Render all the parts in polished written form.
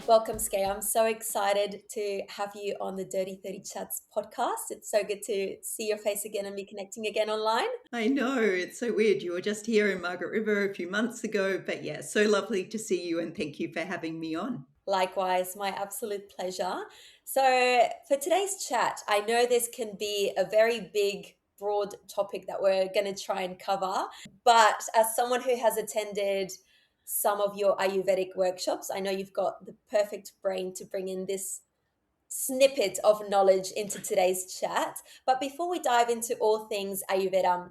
Welcome, Skaya. I'm so excited to have you on the Dirty 30 Chats podcast. It's so good to see your face again and be connecting again online. I know, it's so weird. You were just here in Margaret River a few months ago, but yeah, so lovely to see you and thank you for having me on. Likewise, my absolute pleasure. So, for today's chat, I know this can be a very big, broad topic that we're going to try and cover. But as someone who has attended some of your Ayurvedic workshops, I know you've got the perfect brain to bring in this snippet of knowledge into today's chat. But before we dive into all things Ayurveda,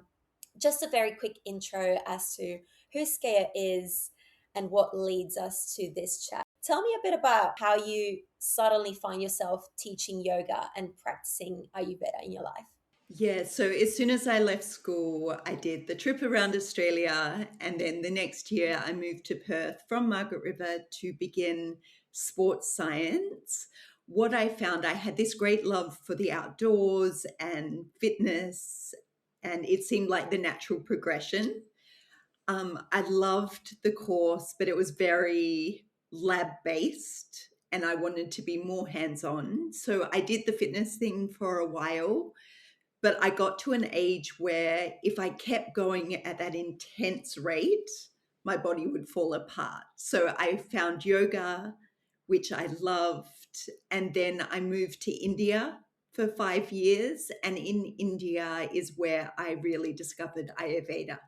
just a very quick intro as to who Skaya is and what leads us to this chat. Tell me a bit about how you suddenly find yourself teaching yoga and practicing Ayurveda in your life. Yeah, so as soon as I left school, I did the trip around Australia, and then the next year I moved to Perth from Margaret River to begin sports science. What I found, I had this great love for the outdoors and fitness, and it seemed like the natural progression. I loved the course, but it was very lab based and I wanted to be more hands on. So I did the fitness thing for a while, but I got to an age where if I kept going at that intense rate, my body would fall apart. So I found yoga, which I loved. And then I moved to India for 5 years. And in India is where I really discovered Ayurveda.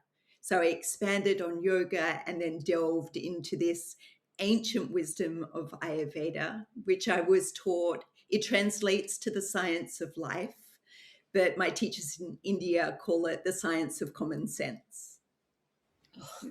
So I expanded on yoga and then delved into this ancient wisdom of Ayurveda, which I was taught it translates to the science of life, but my teachers in India call it the science of common sense.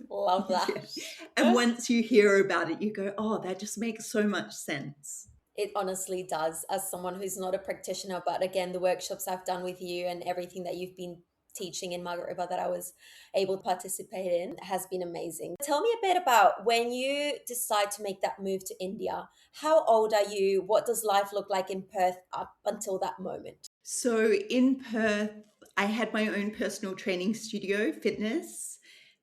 Love Yeah. that. And once you hear about it, you go, oh, that just makes so much sense. It honestly does, as someone who's not a practitioner, but again, the workshops I've done with you and everything that you've been teaching in Margaret River that I was able to participate in has been amazing. Tell me a bit about when you decide to make that move to India. How old are you? What does life look like in Perth up until that moment? So in Perth, I had my own personal training studio, fitness.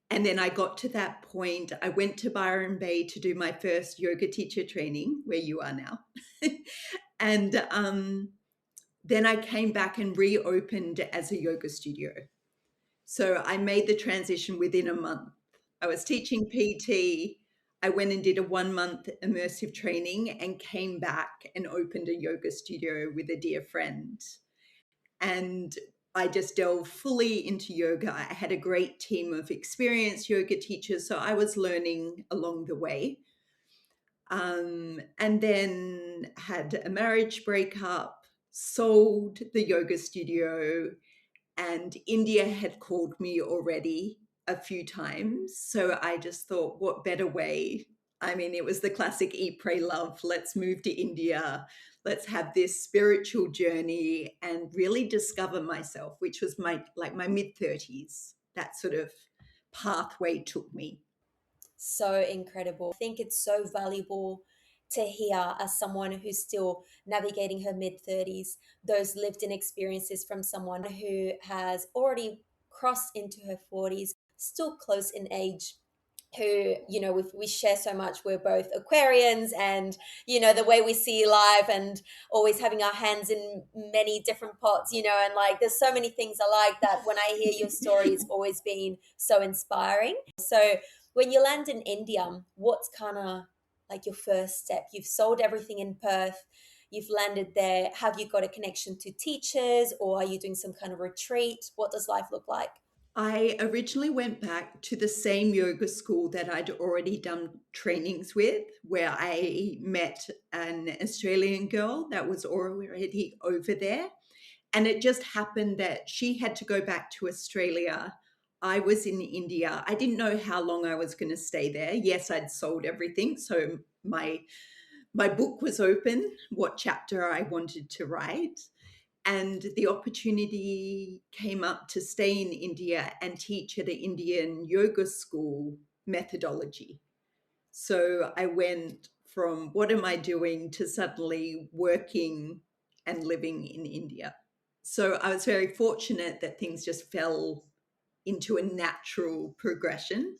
And then I got to that point. I went to Byron Bay to do my first yoga teacher training, where you are now. and then I came back and reopened as a yoga studio. So I made the transition within a month. I was teaching PT. I went and did a 1 month immersive training and came back and opened a yoga studio with a dear friend. And I just delved fully into yoga. I had a great team of experienced yoga teachers, so I was learning along the way. And then had a marriage breakup, sold the yoga studio, and India had called me already a few times. So I just thought, what better way? I mean, it was the classic eat, pray, love. Let's move to India. Let's have this spiritual journey and really discover myself, which was my mid-30s. That sort of pathway took me. So incredible. I think it's so valuable to hear as someone who's still navigating her mid 30s, those lived in experiences from someone who has already crossed into her 40s, still close in age. Who, we share so much. We're both Aquarians, and, the way we see life and always having our hands in many different pots, and like there's so many things I like that when I hear your story, it's always been so inspiring. So, when you land in India, what's kind of like your first step? You've sold everything in Perth, you've landed there. Have you got a connection to teachers, or are you doing some kind of retreat? What does life look like? I originally went back to the same yoga school that I'd already done trainings with, where I met an Australian girl that was already over there. And it just happened that she had to go back to Australia. I was in India. I didn't know how long I was going to stay there. Yes, I'd sold everything. So my book was open, what chapter I wanted to write. And the opportunity came up to stay in India and teach at an Indian yoga school methodology. So I went from what am I doing to suddenly working and living in India. So I was very fortunate that things just fell into a natural progression.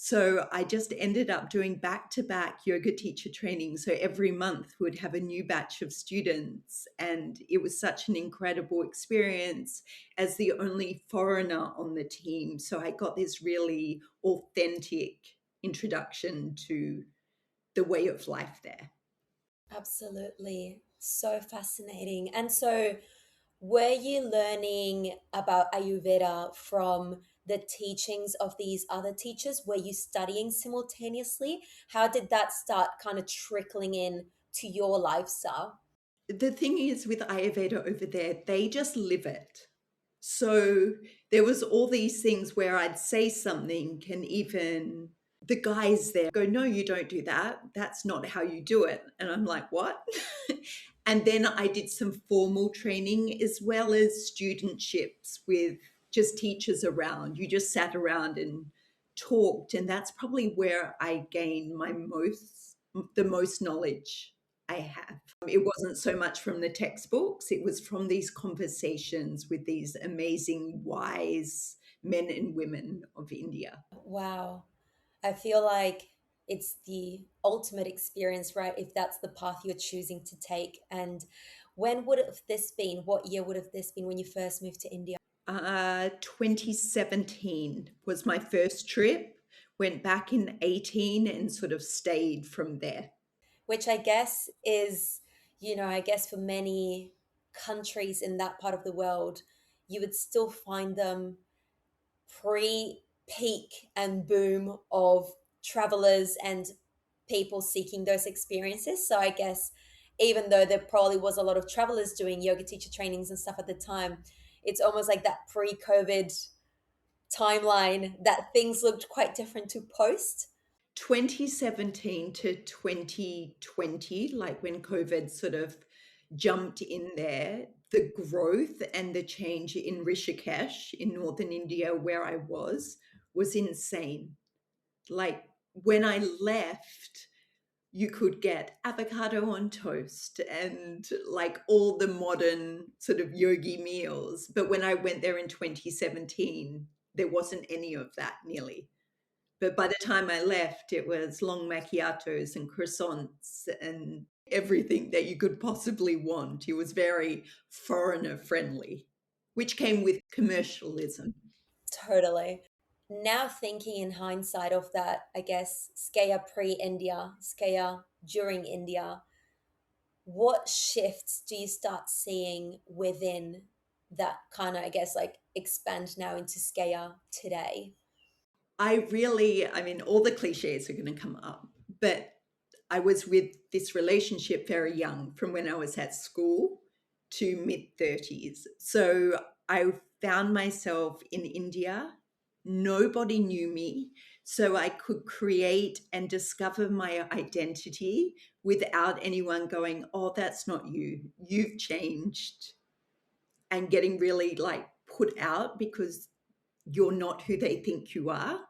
So I just ended up doing back to back yoga teacher training. So every month would have a new batch of students. And it was such an incredible experience as the only foreigner on the team. So I got this really authentic introduction to the way of life there. Absolutely. So fascinating. And so, were you learning about Ayurveda from the teachings of these other teachers? Were you studying simultaneously? How did that start kind of trickling in to your lifestyle? The thing is with Ayurveda over there, they just live it. So there was all these things where I'd say something and even the guys there go, no, you don't do that. That's not how you do it. And I'm like, what? And then I did some formal training as well as studentships with just teachers around. You just sat around and talked. And that's probably where I gained the most knowledge I have. It wasn't so much from the textbooks, it was from these conversations with these amazing, wise men and women of India. Wow. I feel like it's the ultimate experience, right? If that's the path you're choosing to take. And when would have this been? What year would have this been when you first moved to India? 2017 was my first trip. Went back in 18 and sort of stayed from there. Which I guess is, I guess for many countries in that part of the world, you would still find them pre peak and boom of travelers and people seeking those experiences. So I guess even though there probably was a lot of travelers doing yoga teacher trainings and stuff at the time, it's almost like that pre COVID timeline that things looked quite different to post. 2017 to 2020, like when COVID sort of jumped in there, the growth and the change in Rishikesh in northern India, where I was insane. Like when I left, you could get avocado on toast and like all the modern sort of yogi meals. But when I went there in 2017, there wasn't any of that nearly. But by the time I left, it was long macchiatos and croissants and everything that you could possibly want. It was very foreigner friendly, which came with commercialism. Totally. Now thinking in hindsight of that, I guess Skaya pre India, Skaya during India, what shifts do you start seeing within that kind of, I guess, like expand now into Skaya today? I mean, all the cliches are going to come up, but I was with this relationship very young from when I was at school to mid-30s. So I found myself in India. Nobody knew me. So I could create and discover my identity without anyone going, oh, that's not you. You've changed. And getting really like put out because you're not who they think you are.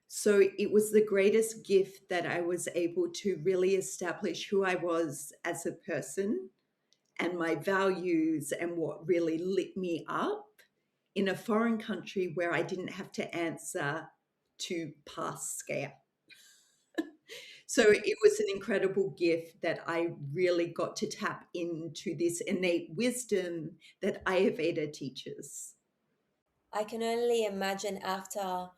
So it was the greatest gift that I was able to really establish who I was as a person and my values and what really lit me up in a foreign country where I didn't have to answer to past scale. So it was an incredible gift that I really got to tap into this innate wisdom that Ayurveda teaches. I can only imagine after,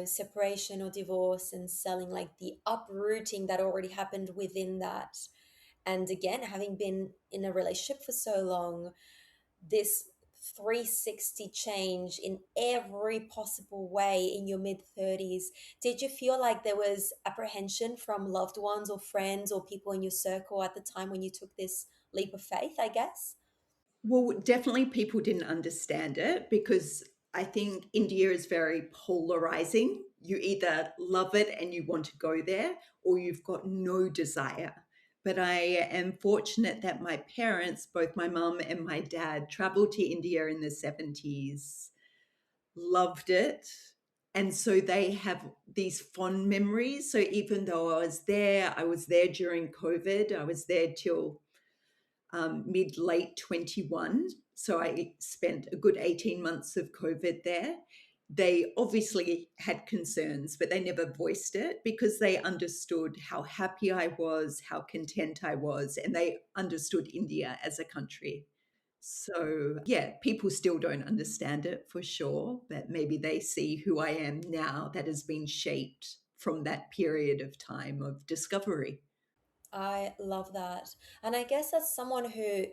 separation or divorce and selling, like the uprooting that already happened within that. And again, having been in a relationship for so long, this 360 change in every possible way in your mid 30s. Did you feel like there was apprehension from loved ones or friends or people in your circle at the time when you took this leap of faith, I guess? Well, definitely people didn't understand it because I think India is very polarizing. You either love it and you want to go there, or you've got no desire. But I am fortunate that my parents, both my mum and my dad, traveled to India in the 70s, loved it. And so they have these fond memories. So even though I was there during COVID, I was there till mid late 21. So I spent a good 18 months of COVID there. they obviously had concerns, but they never voiced it because they understood how happy I was, how content I was, and they understood India as a country. So, yeah, people still don't understand it for sure, but maybe they see who I am now that has been shaped from that period of time of discovery. I love that. And I guess as someone who,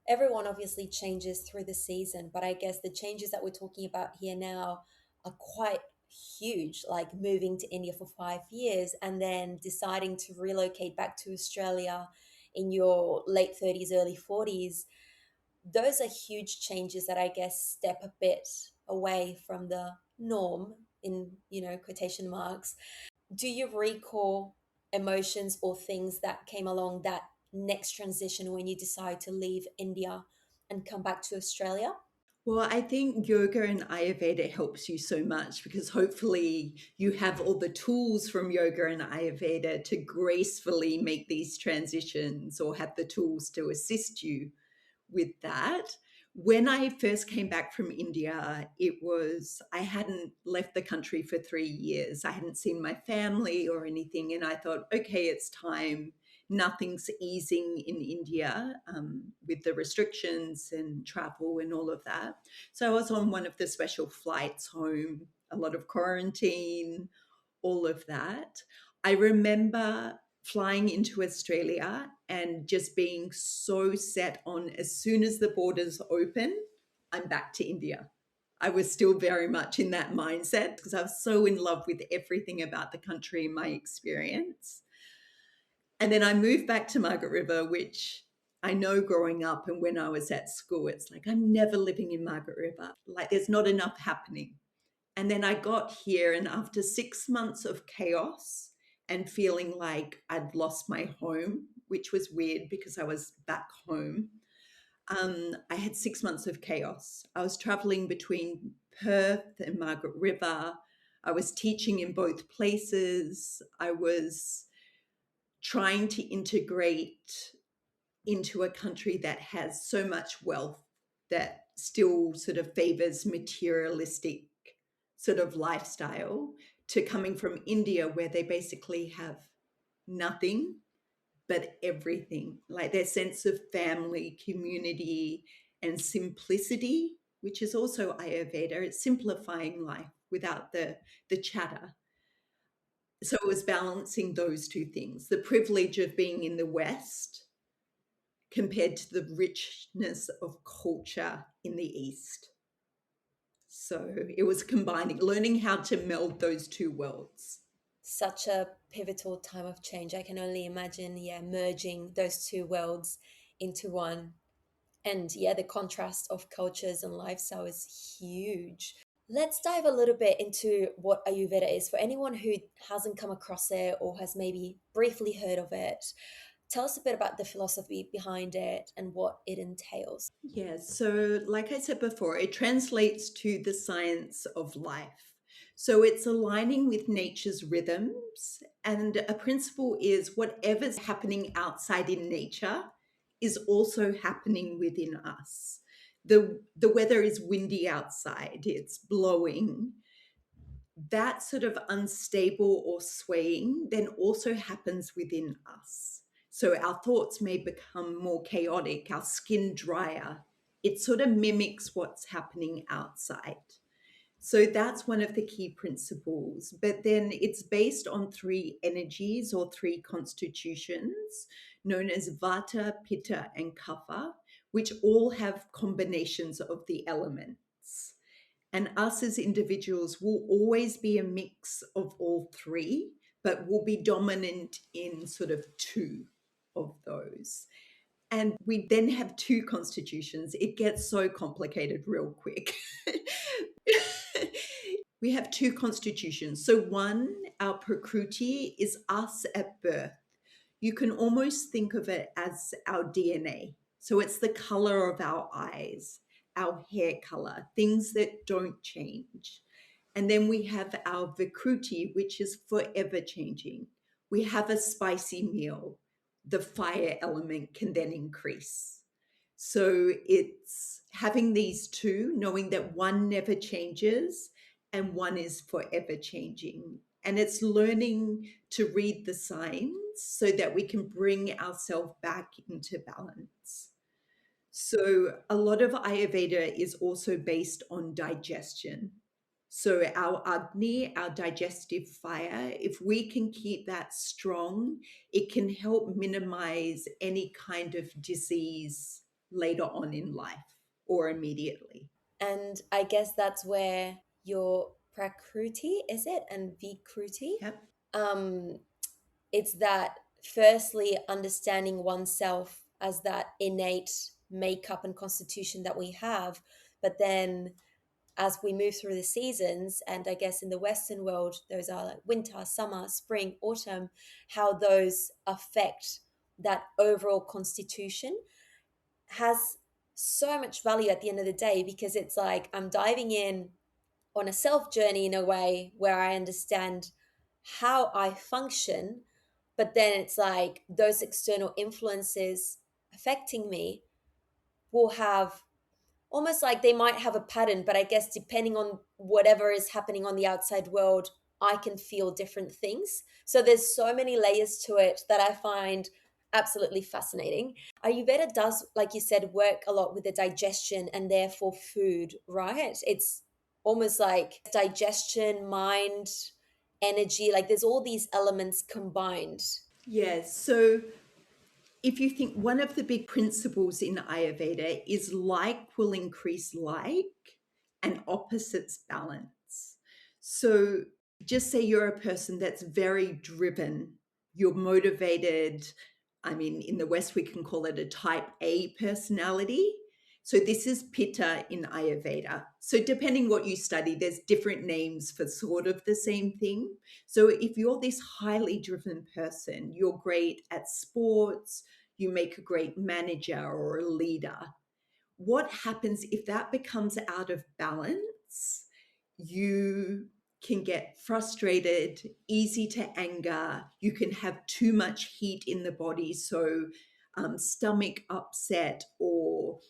everyone obviously changes through the season, but I guess the changes that we're talking about here now are quite huge, like moving to India for 5 years and then deciding to relocate back to Australia in your late 30s, early 40s. Those are huge changes that I guess step a bit away from the norm in, quotation marks. Do you recall emotions or things that came along that next transition when you decide to leave India and come back to Australia? Well, I think yoga and Ayurveda helps you so much because hopefully you have all the tools from yoga and Ayurveda to gracefully make these transitions or have the tools to assist you with that. When I first came back from India, I hadn't left the country for 3 years. I hadn't seen my family or anything. And I thought, okay, it's time. Nothing's easing in India with the restrictions and travel and all of that. So I was on one of the special flights home, a lot of quarantine, all of that. I remember flying into Australia and just being so set on as soon as the borders open, I'm back to India. I was still very much in that mindset because I was so in love with everything about the country, my experience. And then I moved back to Margaret River, which I know growing up and when I was at school, it's like, I'm never living in Margaret River. Like, there's not enough happening. And then I got here, and after 6 months of chaos and feeling like I'd lost my home, which was weird because I was back home, I had 6 months of chaos. I was traveling between Perth and Margaret River. I was teaching in both places. I was trying to integrate into a country that has so much wealth that still sort of favors materialistic sort of lifestyle to coming from India where they basically have nothing but everything, like their sense of family, community, and simplicity, which is also Ayurveda. It's simplifying life without the chatter. So it was balancing those two things, the privilege of being in the West compared to the richness of culture in the East. So it was combining, learning how to meld those two worlds. Such a pivotal time of change. I can only imagine, yeah, merging those two worlds into one. And yeah, the contrast of cultures and lifestyle is huge. Let's dive a little bit into what Ayurveda is for anyone who hasn't come across it or has maybe briefly heard of it. Tell us a bit about the philosophy behind it and what it entails. Yeah, so like I said before, it translates to the science of life. So it's aligning with nature's rhythms. And a principle is whatever's happening outside in nature is also happening within us. The weather is windy outside, it's blowing. That sort of unstable or swaying then also happens within us. So our thoughts may become more chaotic, our skin drier. It sort of mimics what's happening outside. So that's one of the key principles. But then it's based on three energies or three constitutions known as Vata, Pitta, and Kapha, which all have combinations of the elements. And us as individuals will always be a mix of all three, but will be dominant in sort of two of those. And we then have two constitutions. It gets so complicated real quick. We have two constitutions. So, one, our Prakruti, is us at birth. You can almost think of it as our DNA. So it's the color of our eyes, our hair color, things that don't change. And then we have our Vikruti, which is forever changing. We have a spicy meal. The fire element can then increase. So it's having these two, knowing that one never changes and one is forever changing. And it's learning to read the signs so that we can bring ourselves back into balance. So a lot of Ayurveda is also based on digestion. So our Agni, our digestive fire, if we can keep that strong, it can help minimize any kind of disease later on in life or immediately. And I guess that's where your Prakruti, is it, and Vikruti? Yep. Um, it's that firstly understanding oneself as that innate makeup and constitution that we have, but then as we move through the seasons, and I guess in the Western world, those are like winter, summer, spring, autumn, how those affect that overall constitution has so much value at the end of the day, because it's like I'm diving in on a self journey in a way where I understand how I function, but then it's like those external influences affecting me will have almost like they might have a pattern, but I guess depending on whatever is happening on the outside world, I can feel different things. So there's so many layers to it that I find absolutely fascinating. Ayurveda does, like you said, work a lot with the digestion and therefore food, right? It's almost like digestion, mind, energy, like there's all these elements combined. Yes. So if you think one of the big principles in Ayurveda is like will increase like and opposites balance. So just say you're a person that's very driven, you're motivated. I mean, in the West, we can call it a type A personality. So this is Pitta in Ayurveda. So depending what you study, there's different names for sort of the same thing. So if you're this highly driven person, you're great at sports, you make a great manager or a leader. What happens if that becomes out of balance? You can get frustrated, easy to anger. You can have too much heat in the body. So, stomach upset or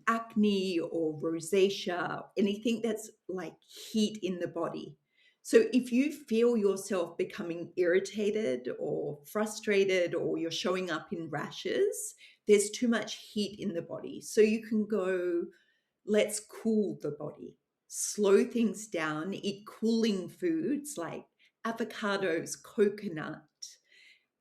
acne or rosacea, anything that's like heat in the body. So, if you feel yourself becoming irritated or frustrated or you're showing up in rashes, there's too much heat in the body. So, you can go, let's cool the body, slow things down, eat cooling foods like avocados, coconut.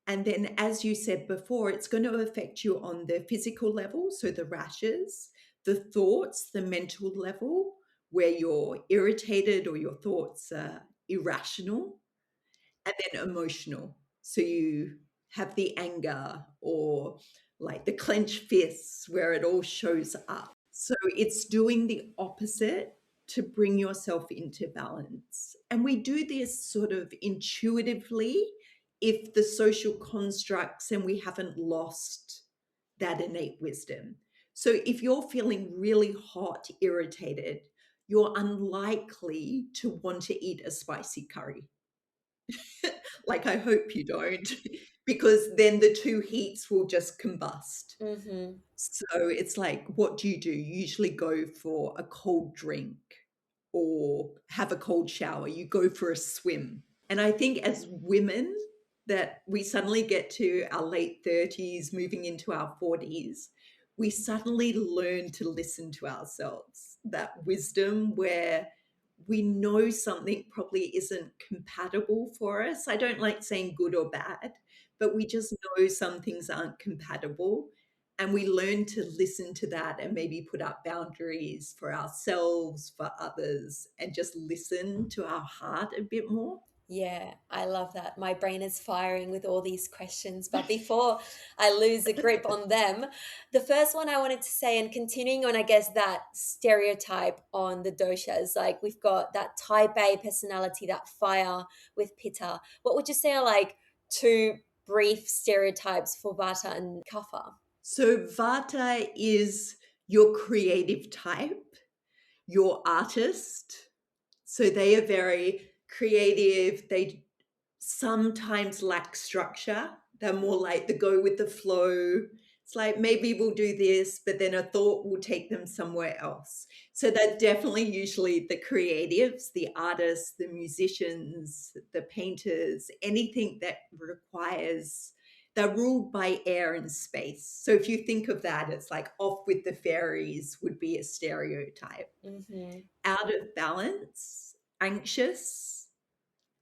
And then, as you said before, it's going to affect you on the physical level, so the rashes, the thoughts, the mental level, where you're irritated or your thoughts are irrational, and then emotional. So you have the anger or like the clenched fists where it all shows up. So it's doing the opposite to bring yourself into balance. And we do this sort of intuitively if the social constructs and we haven't lost that innate wisdom. So if you're feeling really hot, irritated, you're unlikely to want to eat a spicy curry. Like, I hope you don't, because then the two heats will just combust. Mm-hmm. So it's like, what do? You usually go for a cold drink or have a cold shower. You go for a swim. And I think as women, that we suddenly get to our late 30s, moving into our 40s, we suddenly learn to listen to ourselves. That wisdom where we know something probably isn't compatible for us. I don't like saying good or bad, but we just know some things aren't compatible. And we learn to listen to that and maybe put up boundaries for ourselves, for others, and just listen to our heart a bit more. Yeah, I love that. My brain is firing with all these questions. But before I lose a grip on them, the first one I wanted to say, and continuing on, I guess, that stereotype on the doshas, like we've got that type A personality, that fire with pitta. What would you say are like two brief stereotypes for vata and kapha? So, Vata is your creative type, your artist. So, they are very creative. They sometimes lack structure. They're more like the go with the flow. It's like maybe we'll do this, but then a thought will take them somewhere else. So they're definitely usually the creatives, the artists, the musicians, the painters, anything that requires, they're ruled by air and space. So if you think of that, it's like off with the fairies would be a stereotype. Hmm. Out of balance, anxious,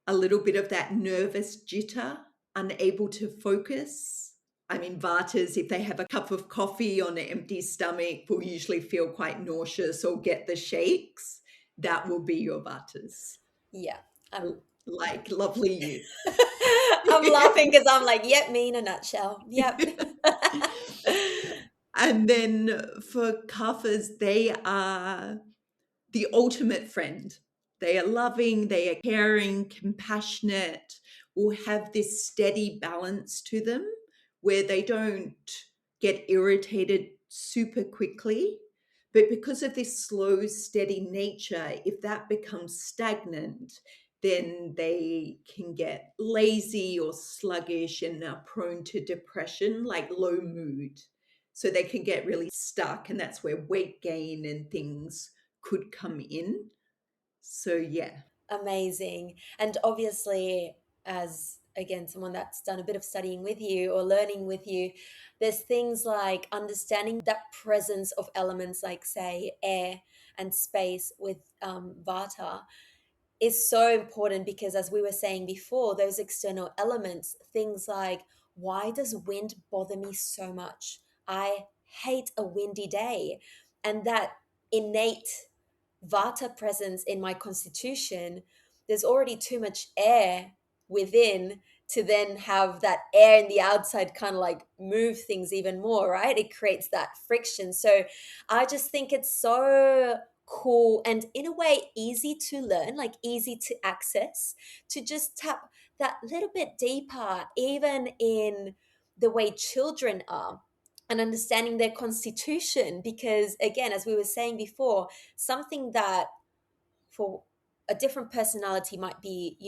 a little bit of that nervous jitter, unable to focus. I mean, Vatas, if they have a cup of coffee on an empty stomach, will usually feel quite nauseous or get the shakes. That will be your Vatas. Yeah. I'm Like, lovely you. I'm laughing because I'm like, yep, me in a nutshell. Yep. And then for Kaphas, they are the ultimate friend. They are loving, they are caring, compassionate, will have this steady balance to them where they don't get irritated super quickly. But because of this slow, steady nature, if that becomes stagnant, then they can get lazy or sluggish and are prone to depression, like low mood. So they can get really stuck, and that's where weight gain and things could come in. So yeah. Amazing. And obviously, as again, someone that's done a bit of studying with you or learning with you, there's things like understanding that presence of elements like, say, air and space with Vata is so important because, as we were saying before, those external elements, things like, why does wind bother me so much? I hate a windy day. And that innate Vata presence in my constitution, there's already too much air within to then have that air in the outside kind of like move things even more, right? It creates that friction. So I just think it's so cool and in a way easy to learn, like easy to access, to just tap that little bit deeper, even in the way children are and understanding their constitution. Because again, as we were saying before, something that for a different personality might be,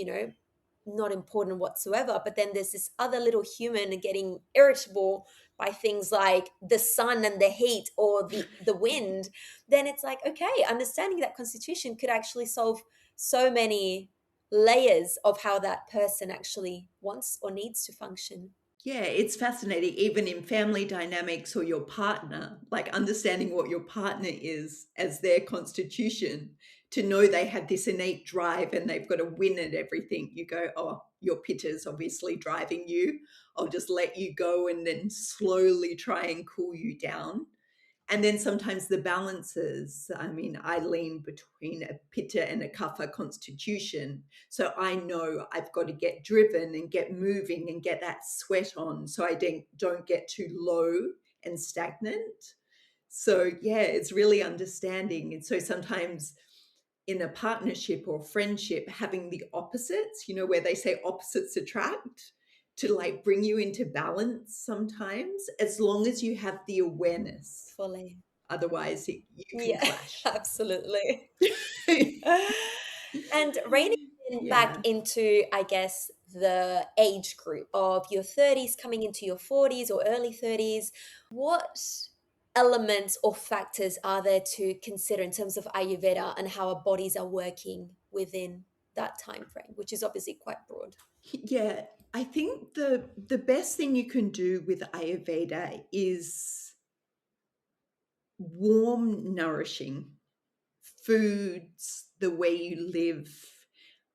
not important whatsoever, but then there's this other little human getting irritable by things like the sun and the heat or the wind, then it's like, okay, understanding that constitution could actually solve so many layers of how that person actually wants or needs to function. Yeah, it's fascinating, even in family dynamics or your partner, like understanding what your partner is as their constitution, to know they have this innate drive and they've got to win at everything. You go, oh, your pitter's obviously driving you. I'll just let you go and then slowly try and cool you down. And then sometimes the balances. I mean, I lean between a pitta and a kapha constitution. So I know I've got to get driven and get moving and get that sweat on so I don't get too low and stagnant. So, yeah, it's really understanding. And so sometimes in a partnership or friendship, having the opposites, where they say opposites attract, to like bring you into balance sometimes, as long as you have the awareness. Fully. Otherwise, you can Yeah, clash. absolutely. And reining in back Yeah. into, I guess, the age group of your 30s coming into your 40s or early 30s, what elements or factors are there to consider in terms of Ayurveda and how our bodies are working within that time frame, which is obviously quite broad? Yeah. I think the best thing you can do with Ayurveda is warm, nourishing foods, the way you live.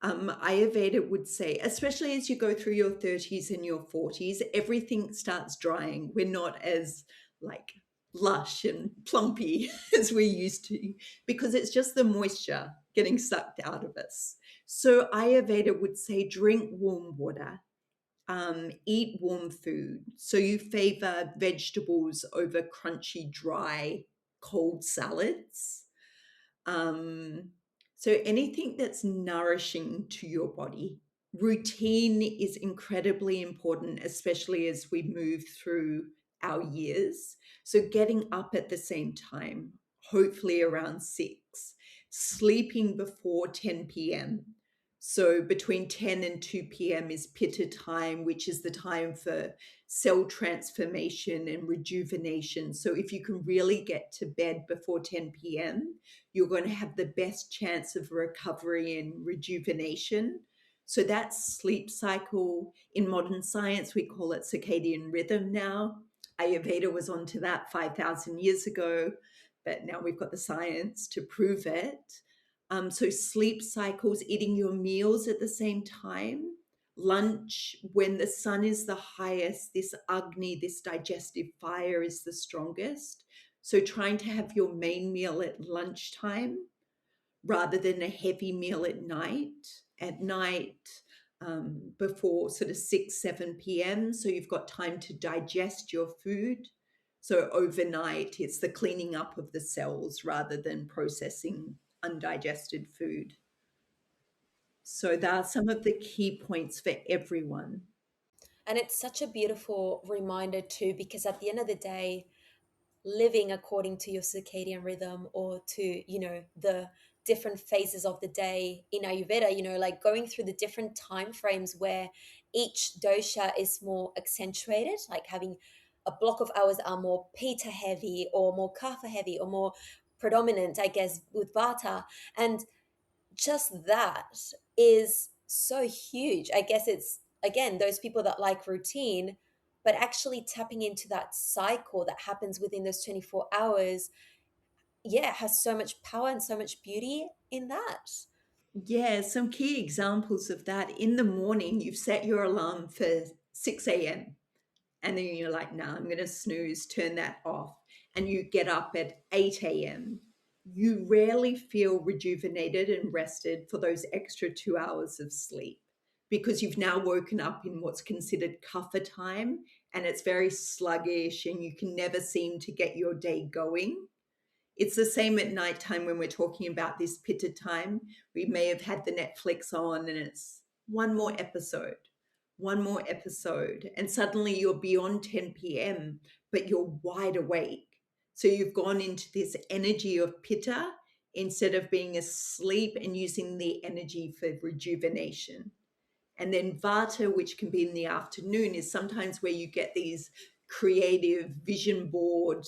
Ayurveda would say, especially as you go through your 30s and your 40s, everything starts drying. We're not as like lush and plumpy as we used to because it's just the moisture getting sucked out of us. So Ayurveda would say, drink warm water, eat warm food. So you favor vegetables over crunchy, dry, cold salads. Um, so anything that's nourishing to your body. Routine is incredibly important, especially as we move through our years. So getting up at the same time, hopefully around 6, sleeping before 10 p.m. So between 10 and 2 p.m. is pitta time, which is the time for cell transformation and rejuvenation. So if you can really get to bed before 10 p.m., you're going to have the best chance of recovery and rejuvenation. So that's sleep cycle. In modern science, we call it circadian rhythm now. Ayurveda was onto that 5,000 years ago, but now we've got the science to prove it. So sleep cycles, eating your meals at the same time, lunch when the sun is the highest, this Agni, this digestive fire is the strongest. So trying to have your main meal at lunchtime rather than a heavy meal at night. At night, before sort of 6, 7 p.m. So you've got time to digest your food. So overnight, it's the cleaning up of the cells rather than processing undigested food. So there are some of the key points for everyone. And it's such a beautiful reminder too, because at the end of the day, living according to your circadian rhythm, or to, the different phases of the day in Ayurveda, like going through the different time frames where each dosha is more accentuated, like having a block of hours are more pitta heavy or more kapha heavy or more predominant, I guess, with vata. And just that is so huge. I guess it's, again, those people that like routine, but actually tapping into that cycle that happens within those 24 hours, yeah, has so much power and so much beauty in that. Yeah, some key examples of that. In the morning, you've set your alarm for 6 a.m. And then you're like, nah, I'm going to snooze, turn that off. And you get up at 8 a.m. You rarely feel rejuvenated and rested for those extra 2 hours of sleep because you've now woken up in what's considered kapha time and it's very sluggish and you can never seem to get your day going. It's the same at nighttime when we're talking about this pitta time. We may have had the Netflix on and it's one more episode, and suddenly you're beyond 10 p.m., but you're wide awake. So you've gone into this energy of pitta instead of being asleep and using the energy for rejuvenation. And then vata, which can be in the afternoon, is sometimes where you get these creative vision board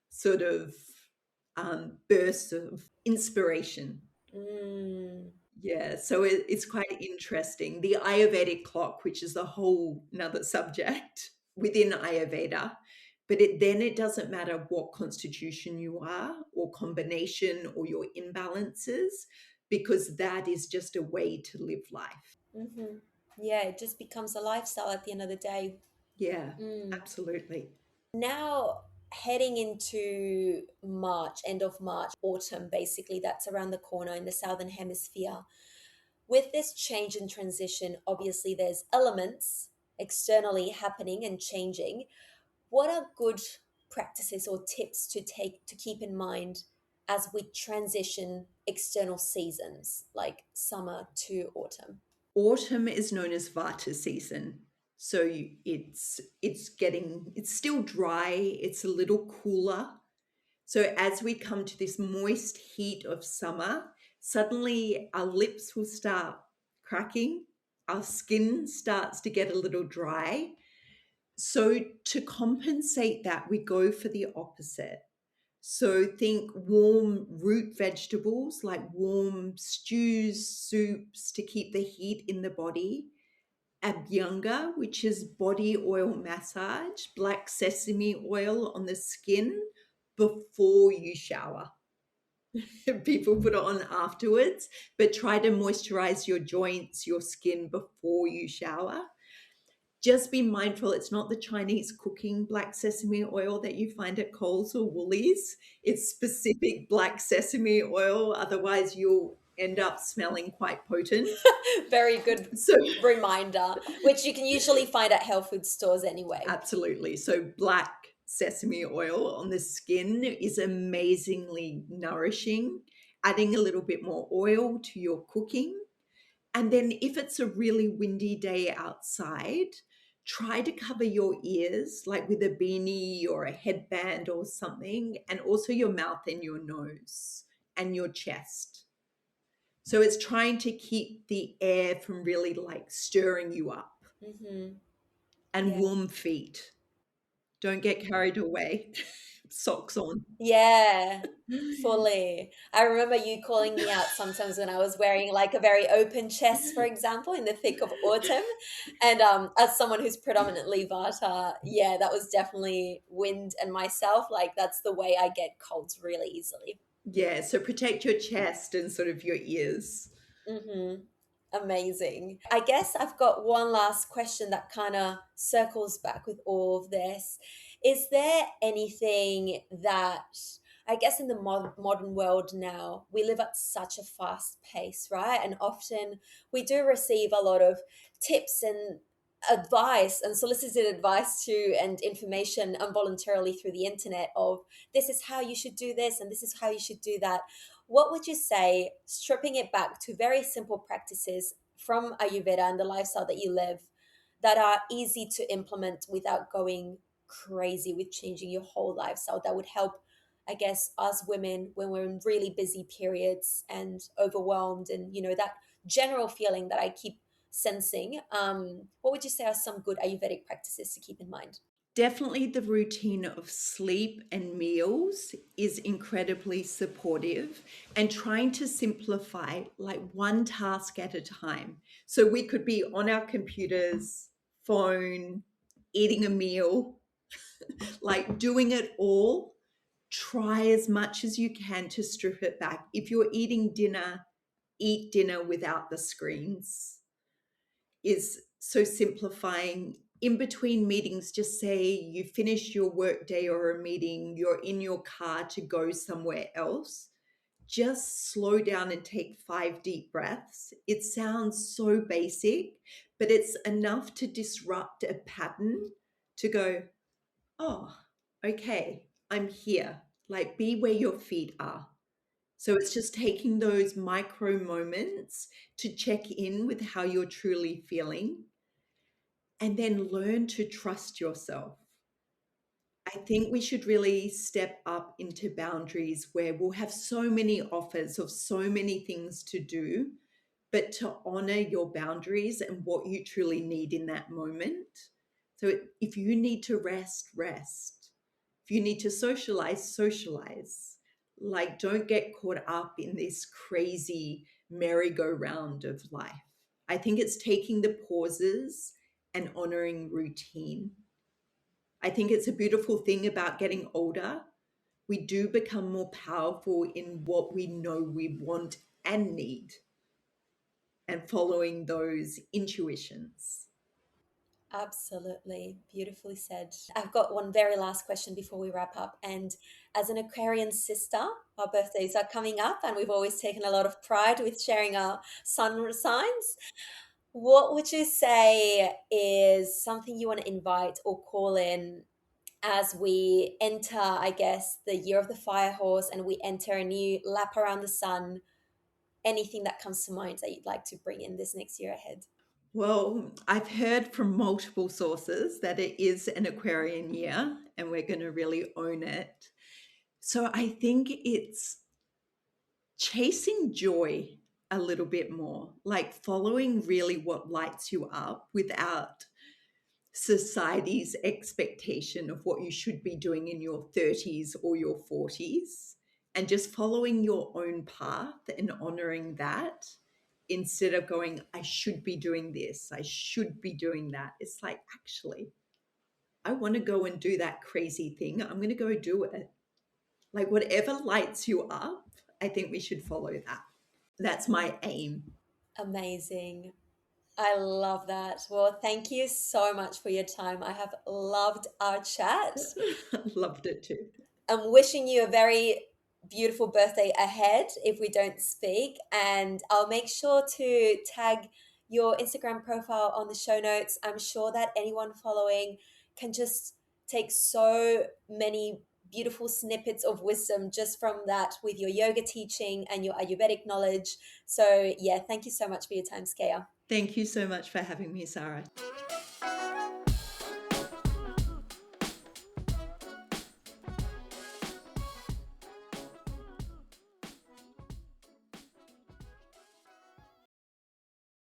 sort of bursts of inspiration. Mm. Yeah, so it's quite interesting. The Ayurvedic clock, which is a whole another subject within Ayurveda, but it doesn't matter what constitution you are or combination or your imbalances, because that is just a way to live life. Hmm. Yeah, it just becomes a lifestyle at the end of the day. Yeah, Mm. absolutely. Now, heading into March, end of March, autumn, basically, that's around the corner in the southern hemisphere. With this change and transition, obviously there's elements externally happening and changing. What are good practices or tips to take to keep in mind as we transition external seasons like summer to autumn? Autumn is known as Vata season. So it's still dry, it's a little cooler. So as we come to this moist heat of summer, suddenly our lips will start cracking, our skin starts to get a little dry. So to compensate that, we go for the opposite. So think warm root vegetables like warm stews, soups to keep the heat in the body. Abhyanga, which is body oil massage, black sesame oil on the skin before you shower. People put it on afterwards, but try to moisturize your joints, your skin before you shower. Just be mindful, it's not the Chinese cooking black sesame oil that you find at Coles or Woolies. It's specific black sesame oil, otherwise, you'll end up smelling quite potent. Very good So, reminder, which you can usually find at health food stores anyway. absolutely. So, black sesame oil on the skin is amazingly nourishing. Adding a little bit more oil to your cooking. And then, if it's a really windy day outside, try to cover your ears, like with a beanie or a headband or something, and also your mouth and your nose and your chest. So it's trying to keep the air from really like stirring you up, Mm-hmm. and Yeah. warm feet. Don't get carried away. Socks on. Yeah, fully. I remember you calling me out sometimes when I was wearing like a very open chest, for example, in the thick of autumn. And as someone who's predominantly Vata, yeah, that was definitely wind and myself. Like that's the way I get colds really easily. Yeah, so protect your chest and sort of your ears. Mm-hmm. Amazing. I guess I've got one last question that kind of circles back with all of this. Is there anything that, I guess, in the modern world now, we live at such a fast pace, right? And often we do receive a lot of tips and advice and solicited advice to and information involuntarily through the internet of this is how you should do this and this is how you should do that. What would you say, stripping it back to very simple practices from Ayurveda and the lifestyle that you live, that are easy to implement without going crazy with changing your whole lifestyle, that would help, I guess, us women when we're in really busy periods and overwhelmed and, that general feeling that I keep sensing? What would you say are some good Ayurvedic practices to keep in mind? Definitely the routine of sleep and meals is incredibly supportive, and trying to simplify like one task at a time. So we could be on our computers, phone, eating a meal, like doing it all. Try as much as you can to strip it back. If you're eating dinner, eat dinner without the screens. Is so simplifying. In between meetings, just say you finish your work day or a meeting, you're in your car to go somewhere else. Just slow down and take 5 deep breaths. It sounds so basic, but it's enough to disrupt a pattern to go, oh, okay, I'm here. Like, be where your feet are. So it's just taking those micro moments to check in with how you're truly feeling, and then learn to trust yourself. I think we should really step up into boundaries where we'll have so many offers of so many things to do, but to honor your boundaries and what you truly need in that moment. So if you need to rest, rest. If you need to socialize, socialize. Like, don't get caught up in this crazy merry-go-round of life. I think it's taking the pauses and honoring routine. I think it's a beautiful thing about getting older. We do become more powerful in what we know we want and need, and following those intuitions. Absolutely. Beautifully said. I've got one very last question before we wrap up. And as an Aquarian sister, our birthdays are coming up, and we've always taken a lot of pride with sharing our sun signs. What would you say is something you want to invite or call in as we enter, I guess, the year of the fire horse and we enter a new lap around the sun? Anything that comes to mind that you'd like to bring in this next year ahead? Well, I've heard from multiple sources that it is an Aquarian year and we're going to really own it. So I think it's chasing joy a little bit more, like following really what lights you up without society's expectation of what you should be doing in your 30s or your 40s, and just following your own path and honoring that instead of going, I should be doing this, I should be doing that. It's like, actually, I want to go and do that crazy thing. I'm going to go do it. Like, whatever lights you up, I think we should follow that. That's my aim. Amazing. I love that. Well, thank you so much for your time. I have loved our chat. Loved it too. I'm wishing you a very beautiful birthday ahead if we don't speak. And I'll make sure to tag your Instagram profile on the show notes. I'm sure that anyone following can just take so many beautiful snippets of wisdom just from that with your yoga teaching and your Ayurvedic knowledge. So, yeah, thank you so much for your time, Skaya. Thank you so much for having me, Sarah.